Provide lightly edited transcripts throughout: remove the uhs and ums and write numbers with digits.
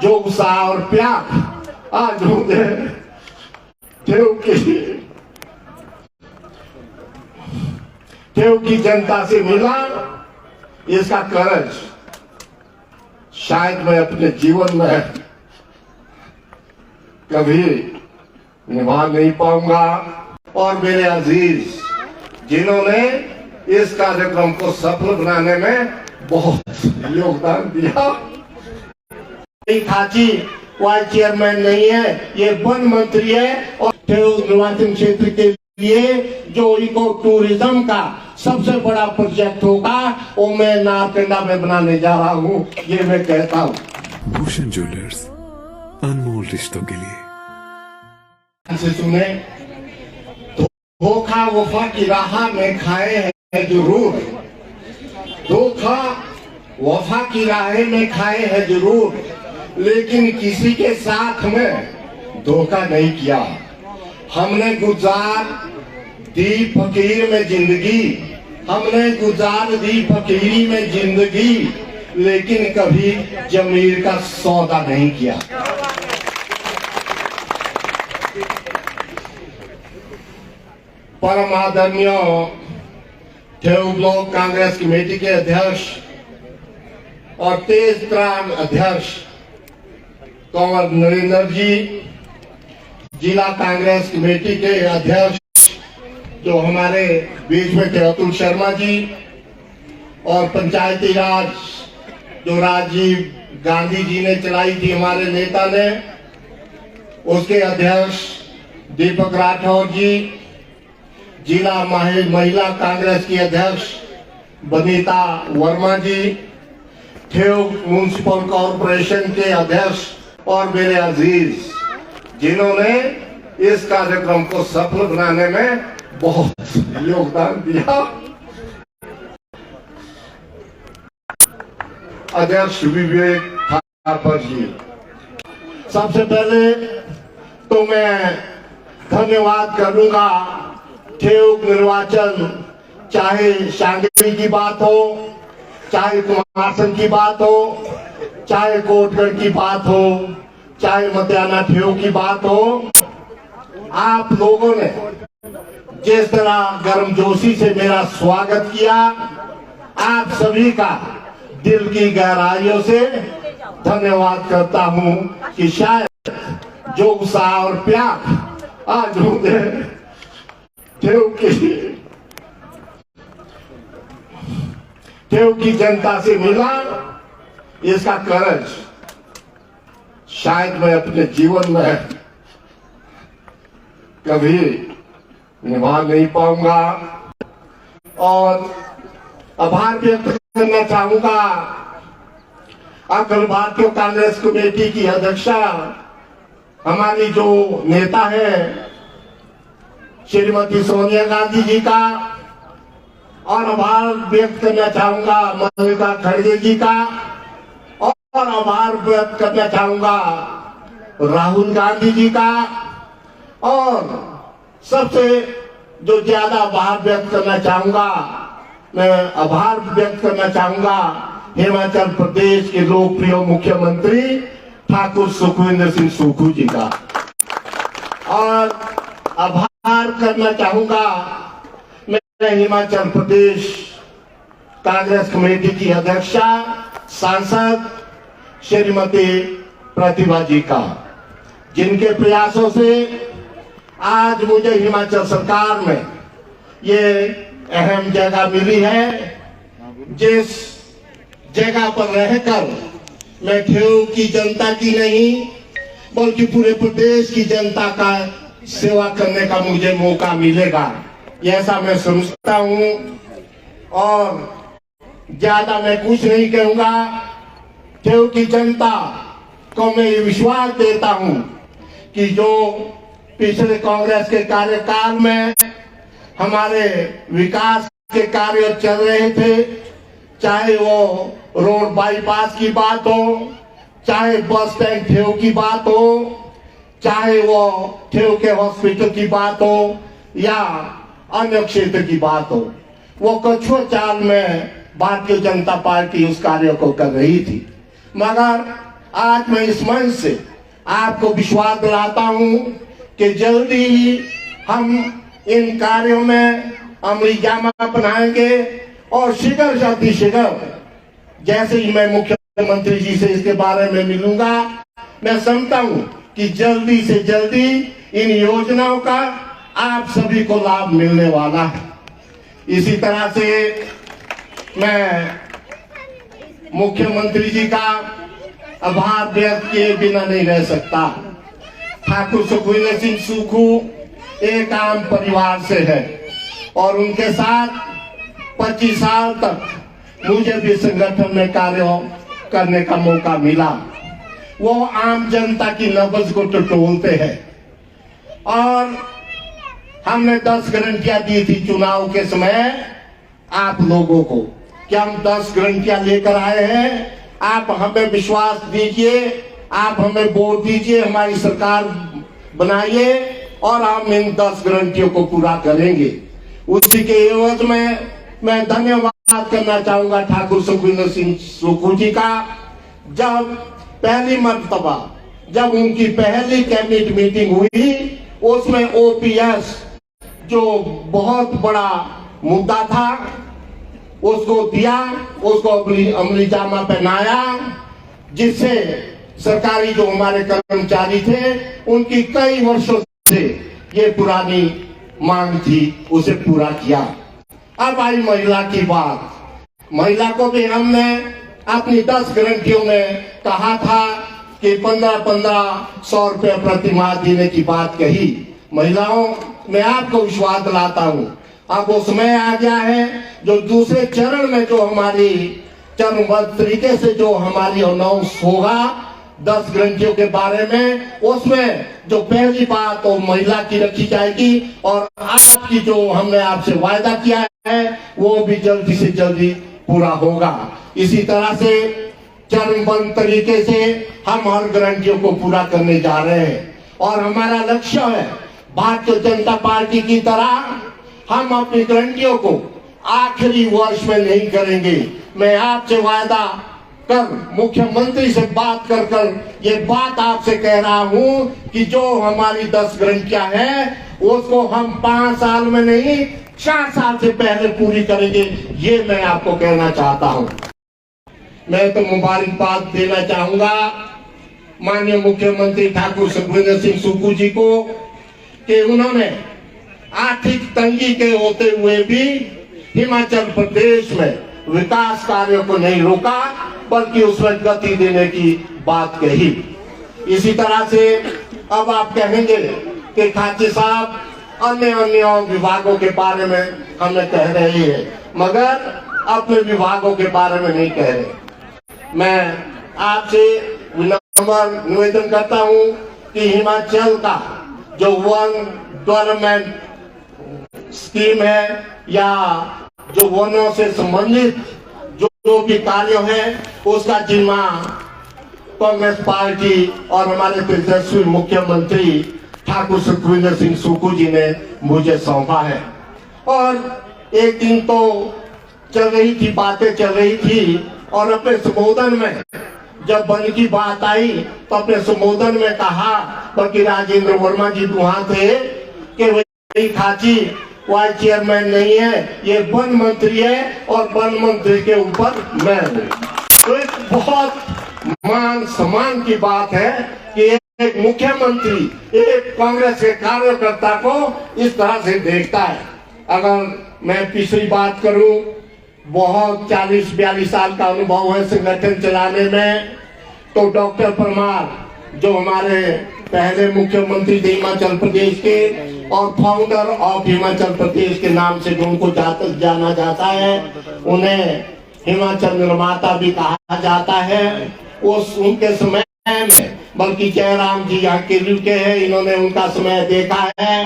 जो उत्साह और प्यार आज मुझे देव की जनता से मिला, इसका कर्ज शायद मैं अपने जीवन में कभी निभा नहीं पाऊंगा। और मेरे अजीज जिन्होंने इस कार्यक्रम को सफल बनाने में बहुत योगदान दिया। खाची वाइस चेयरमैन नहीं है, ये वन मंत्री है और निर्वाचन क्षेत्र के लिए जो इको टूरिज्म का सबसे बड़ा प्रोजेक्ट होगा वो मैं नारकंडा में बनाने जा रहा हूँ, ये मैं कहता हूँ। भूषण ज्वेलर्स, अनमोल रिश्तों के लिए। सुने, धोखा वफा की राह में खाए हैं जरूर, धोखा वफा की राह में खाए हैं जरूर, लेकिन किसी के साथ में धोखा नहीं किया। हमने गुजार दी फकीर में जिंदगी, हमने गुजार दी फकीरी में जिंदगी, लेकिन कभी जमीर का सौदा नहीं किया। परम आदरणीय ठेऊ ब्लॉक कांग्रेस कमेटी के अध्यक्ष और तेज त्राण अध्यक्ष कंवर नरेंद्र जी, जिला कांग्रेस कमेटी के अध्यक्ष जो हमारे बीच में थे अतुल शर्मा जी, और पंचायती राज जो राजीव गांधी जी ने चलाई थी हमारे नेता ने, उसके अध्यक्ष दीपक राठौर जी, जिला महिला कांग्रेस की अध्यक्ष बनीता वर्मा जी, ठेऊ म्युनिसिपल कॉरपोरेशन के अध्यक्ष और मेरे अजीज जिन्होंने इस कार्यक्रम को सफल बनाने में बहुत योगदान दिया। अध्यक्ष विवेक थापर जी, सबसे पहले तो मैं धन्यवाद करूंगा। ठेऊ निर्वाचन, चाहे शांगरी की बात हो, चाहे कुमारसंग की बात हो, चाहे कोटगढ़ की बात हो, चाहे मतियाना ठेऊ की बात हो, आप लोगों ने जिस तरह गर्मजोशी से मेरा स्वागत किया, आप सभी का दिल की गहराइयों से धन्यवाद करता हूं कि शायद जो उत्साह और प्यार आज मुझे ठेऊ की जनता से मिला, इसका कर्ज शायद मैं अपने जीवन में कभी निभा नहीं पाऊंगा। और आभार व्यक्त करना चाहूंगा अखिल भारतीय कांग्रेस कमेटी की अध्यक्षा हमारी जो नेता है श्रीमती सोनिया गांधी जी का, और आभार व्यक्त करना चाहूंगा मल्लिका खड़गे जी का, और आभार व्यक्त करना चाहूंगा राहुल गांधी जी का, और सबसे जो ज्यादा आभार व्यक्त करना चाहूंगा, मैं आभार व्यक्त करना चाहूंगा हिमाचल प्रदेश के लोकप्रिय मुख्यमंत्री ठाकुर सुखविंदर सिंह सुक्खू जी का, और आभार करना चाहूंगा मैं हिमाचल प्रदेश कांग्रेस कमेटी की अध्यक्षा सांसद श्रीमती प्रतिभा जी का, जिनके प्रयासों से आज मुझे हिमाचल सरकार में ये अहम जगह मिली है, जिस जगह पर रहकर मैं ठेऊ की जनता की नहीं बल्कि पूरे प्रदेश की जनता का सेवा करने का मुझे मौका मिलेगा, ऐसा मैं समझता हूं। और ज्यादा मैं कुछ नहीं कहूंगा। ठेऊ की जनता को मैं ये विश्वास देता हूं कि जो पिछले कांग्रेस के कार्यकाल में हमारे विकास के कार्य चल रहे थे, चाहे वो रोड बाईपास की बात हो, चाहे बस स्टैंड ठेऊ की बात हो, चाहे वो ठेऊ के हॉस्पिटल की बात हो या अन्य क्षेत्र की बात हो, वो कछुआ चाल में भारतीय जनता पार्टी उस कार्य को कर रही थी। मगर आज मैं इस मंच से आपको विश्वास दिलाता हूं कि जल्दी ही हम इन कार्यों में अमली जामा बनाएंगे और शीघ्र से अतिशीघ्र जैसे ही मैं मुख्यमंत्री जी से इसके बारे में मिलूंगा, मैं समझता हूं कि जल्दी से जल्दी इन योजनाओं का आप सभी को लाभ मिलने वाला है। इसी तरह से मैं मुख्यमंत्री जी का आभार व्यक्त किए बिना नहीं रह सकता। ठाकुर सुखविंदर सिंह सुक्खू एक आम परिवार से है और उनके साथ 25 साल तक मुझे भी संगठन में कार्य करने का मौका मिला। वो आम जनता की नब्ज को टटोलते हैं और हमने 10 गारंटियां दी थी चुनाव के समय आप लोगों को कि हम 10 गारंटियां लेकर आए हैं, आप हमें विश्वास दीजिए, आप हमें वोट दीजिए, हमारी सरकार बनाइए और हम इन 10 गारंटियों को पूरा करेंगे। उसी के एवज में मैं धन्यवाद करना चाहूंगा ठाकुर सुखविंदर सिंह सुक्खू जी का। जब पहली मर्तबा जब उनकी पहली कैबिनेट मीटिंग हुई, उसमें ओपीएस जो बहुत बड़ा मुद्दा था उसको दिया, उसको अमली जामा पहनाया, जिससे सरकारी जो हमारे कर्मचारी थे उनकी कई वर्षों से ये पुरानी मांग थी, उसे पूरा किया। अब आई महिला की बात। महिला को भी हमने अपनी 10 गारंटियों में कहा था कि 1500 रुपये प्रति माह देने की बात कही। महिलाओं, मैं आपको विश्वास दिलाता हूं, अब वो समय आ गया है जो दूसरे चरण में जो हमारी चरणबद्ध तरीके से जो हमारी अनाउंस होगा 10 गारंटियों के बारे में, उसमें जो पहली बात वो महिला की रखी जाएगी और आपकी जो हमने आपसे वायदा किया है वो भी जल्दी से जल्दी पूरा होगा। इसी तरह से चरणबद्ध तरीके से हम हर गारंटियों को पूरा करने जा रहे हैं और हमारा लक्ष्य है भारतीय जनता पार्टी की तरह हम अपनी गारंटियों को आखिरी वर्ष में नहीं करेंगे। मैं आपसे वायदा कर मुख्यमंत्री से बात कर ये बात आपसे कह रहा हूं कि जो हमारी 10 गारंटियां हैं उसको हम 5 साल में नहीं 4 साल से पहले पूरी करेंगे, ये मैं आपको कहना चाहता हूं। मैं तो मुबारकबाद देना चाहूंगा माननीय मुख्यमंत्री ठाकुर सुखविंदर सिंह सुक्खू जी को कि उन्होंने आर्थिक तंगी के होते हुए भी हिमाचल प्रदेश में विकास कार्यों को नहीं रोका बल्कि उसमें गति देने की बात कही। इसी तरह से अब आप कहेंगे कि खाची साहब अन्य विभागों के बारे में हमें कह रहे हैं मगर अपने विभागों के बारे में नहीं कह रहे। मैं आपसे विनम्र निवेदन करता हूं कि हिमाचल का जो वन डेवलपमेंट स्कीम है या जो वनों से संबंधित जो भी कार्य है उसका जिम्मा कांग्रेस पार्टी और हमारे तेजस्वी मुख्यमंत्री ठाकुर सुखविंदर सिंह सुक्खू जी ने मुझे सौंपा है। और एक दिन तो बातें चल रही थी और अपने संबोधन में जब वन की बात आई तो अपने संबोधन में कहा, बल्कि राजेंद्र वर्मा जी वहां थे कि वही खाची वाइस चेयरमैन नहीं है, ये वन मंत्री है और वन मंत्री के ऊपर मैं हूँ। तो एक बहुत मान सम्मान की बात है कि एक मुख्यमंत्री एक कांग्रेस के कार्यकर्ता को इस तरह से देखता है। अगर मैं पिछली बात करूं, बहुत 40-42 साल का अनुभव है संगठन चलाने में। तो डॉक्टर परमार जो हमारे पहले मुख्यमंत्री थे हिमाचल प्रदेश के और फाउंडर ऑफ हिमाचल प्रदेश के नाम से जो उनको जाना जाता है, उन्हें हिमाचल निर्माता भी कहा जाता है। उस उनके समय में बल्कि जयराम जी यहाँ के रुके हैं, इन्होंने उनका समय देखा है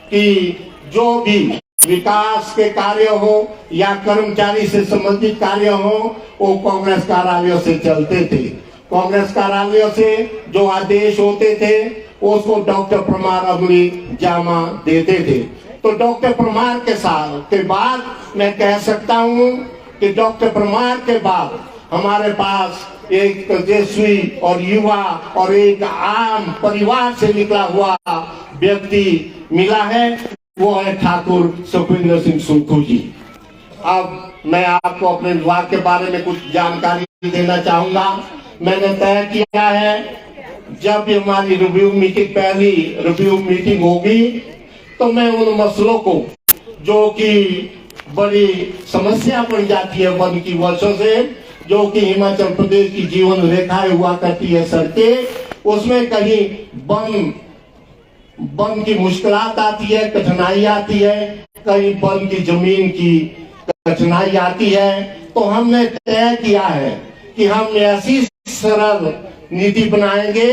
कि जो भी विकास के कार्य हो या कर्मचारी से संबंधित कार्य हो वो कांग्रेस कार्यालयों से चलते थे। कांग्रेस कार्यालयों से जो आदेश होते थे उसको डॉक्टर परमार अमली जामा देते थे। तो डॉक्टर परमार के बाद मैं कह सकता हूं कि डॉक्टर परमार के बाद हमारे पास एक तेजस्वी और युवा और एक आम परिवार से निकला हुआ व्यक्ति मिला है, वो है ठाकुर सुखविंदर सिंह सुक्खू जी। अब मैं आपको अपने विभाग के बारे में कुछ जानकारी देना चाहूंगा। मैंने तय किया है, जब भी हमारी रिव्यू मीटिंग, पहली रिव्यू मीटिंग होगी, तो मैं उन मसलों को जो कि बड़ी समस्या बन जाती है वन की वर्षों से, जो कि हिमाचल प्रदेश की जीवन रेखाएं हुआ करती है सड़कें, उसमें कहीं वन की मुश्किलात आती है, कठिनाई आती है, कहीं वन की जमीन की कठिनाई आती है। तो हमने तय किया है कि हम ऐसी सरल नीति बनाएंगे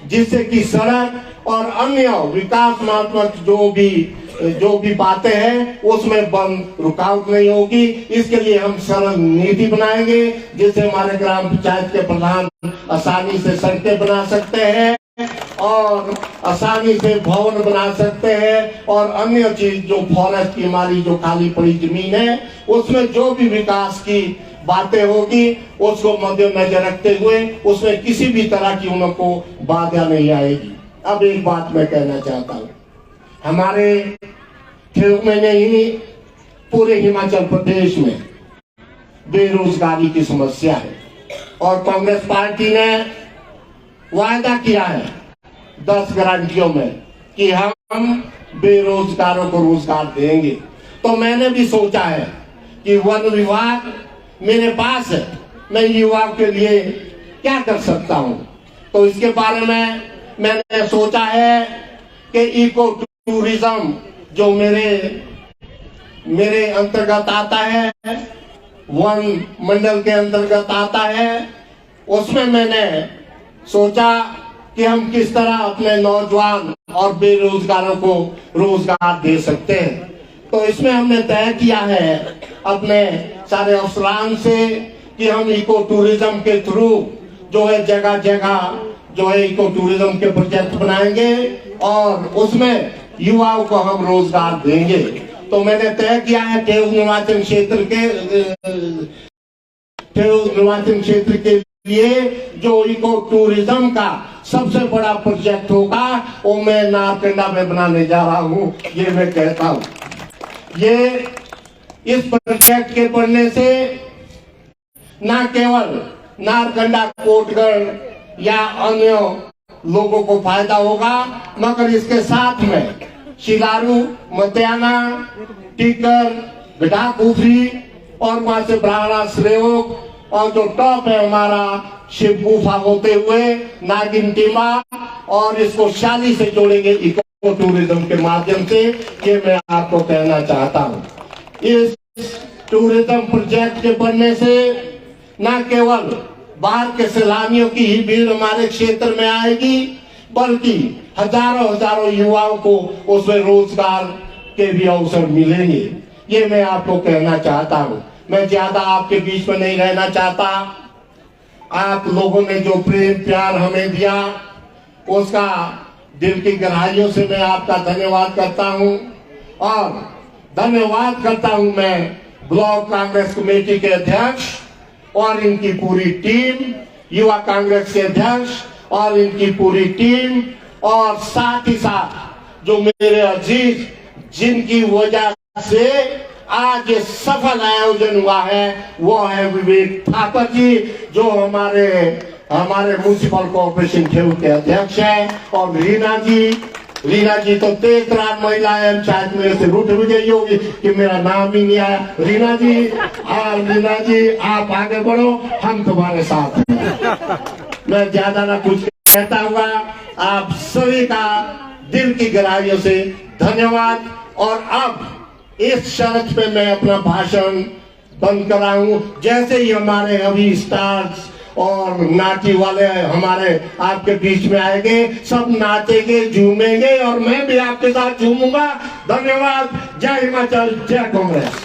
जिससे कि सड़क और अन्य विकासात्मक जो भी बातें हैं उसमें वन रुकावट नहीं होगी। इसके लिए हम सरल नीति बनाएंगे जिससे हमारे ग्राम पंचायत के प्रधान आसानी से सड़कें बना सकते हैं और आसानी से भवन बना सकते हैं, और अन्य चीज जो फॉरेस्ट की हमारी जो खाली पड़ी जमीन है उसमें जो भी विकास की बातें होगी उसको मद्देनजर रखते हुए उसमें किसी भी तरह की उनको बाधा नहीं आएगी। अब एक बात मैं कहना चाहता हूँ, हमारे 6 महीने ही पूरे हिमाचल प्रदेश में बेरोजगारी की समस्या है, और कांग्रेस पार्टी ने वायदा किया है 10 गारंटियों में कि हम बेरोजगारों को रोजगार देंगे। तो मैंने भी सोचा है कि वन विभाग मेरे पास है, मैं युवाओं के लिए क्या कर सकता हूं। तो इसके बारे में मैंने सोचा है कि इको टूरिज्म जो मेरे अंतर्गत आता है, वन मंडल के अंतर्गत आता है, उसमें मैंने सोचा कि हम किस तरह अपने नौजवान और बेरोजगारों को रोजगार दे सकते हैं। तो इसमें हमने तय किया है अपने सारे अफसरान से कि हम इको टूरिज्म के थ्रू जो है जगह जगह जो है इको टूरिज्म के प्रोजेक्ट बनाएंगे और उसमें युवाओं को हम रोजगार देंगे। तो मैंने तय किया है ठेऊ निर्वाचन क्षेत्र के लिए जो इको टूरिज्म का सबसे बड़ा प्रोजेक्ट होगा वो मैं नारकंडा में बनाने जा रहा हूँ। ये मैं कहता हूँ, ये इस प्रोजेक्ट के बनने से न केवल नारकंडा, कोटगढ़ या अन्य लोगों को फायदा होगा, मगर इसके साथ में शिलारू, मतियाना, टीकर, गढ़ा कुफरी और वहां से ब्राह्मणा, श्रेयोग और जो टॉप है हमारा शिव गुफा होते हुए नागिन टीमा, और इसको शाली से जोड़ेंगे इको टूरिज्म के माध्यम से। ये मैं आपको कहना चाहता हूँ, इस टूरिज्म प्रोजेक्ट के बनने से न केवल बाहर के सैलानियों की ही भीड़ हमारे क्षेत्र में आएगी, बल्कि हजारों युवाओं को उसमें रोजगार के भी अवसर मिलेंगे। ये मैं आपको कहना चाहता हूँ। मैं ज्यादा आपके बीच में नहीं रहना चाहता। आप लोगों ने जो प्रेम प्यार हमें दिया उसका दिल की गहराइयों से मैं आपका धन्यवाद करता हूँ, और धन्यवाद करता हूँ मैं ब्लॉक कांग्रेस कमेटी के अध्यक्ष और इनकी पूरी टीम, युवा कांग्रेस के अध्यक्ष और इनकी पूरी टीम, और साथ ही साथ जो मेरे अजीज जिनकी वजह से आज ये सफल आयोजन हुआ है वो है विवेक ठाकुर जी, जो हमारे म्युनिसिपल कॉर्पोरेशन ठेऊ के अध्यक्ष है, और रीना जी तो तेज रात महिला है, शायद मेरे से रूठ भी गई होगी कि मेरा नाम ही नहीं आया। रीना जी आप आगे बढ़ो, हम तुम्हारे साथ हैं। मैं ज्यादा ना कुछ कहता हुआ आप सभी का दिल की गहराइयों से धन्यवाद। और अब इस शर्त पे मैं अपना भाषण बंद कर रहा हूं। जैसे ही हमारे अभी स्टार्स और नाची वाले हमारे आपके बीच में आएंगे, सब नाचेंगे, झूमेंगे और मैं भी आपके साथ झूमूंगा। धन्यवाद। जय हिमाचल, जय कांग्रेस।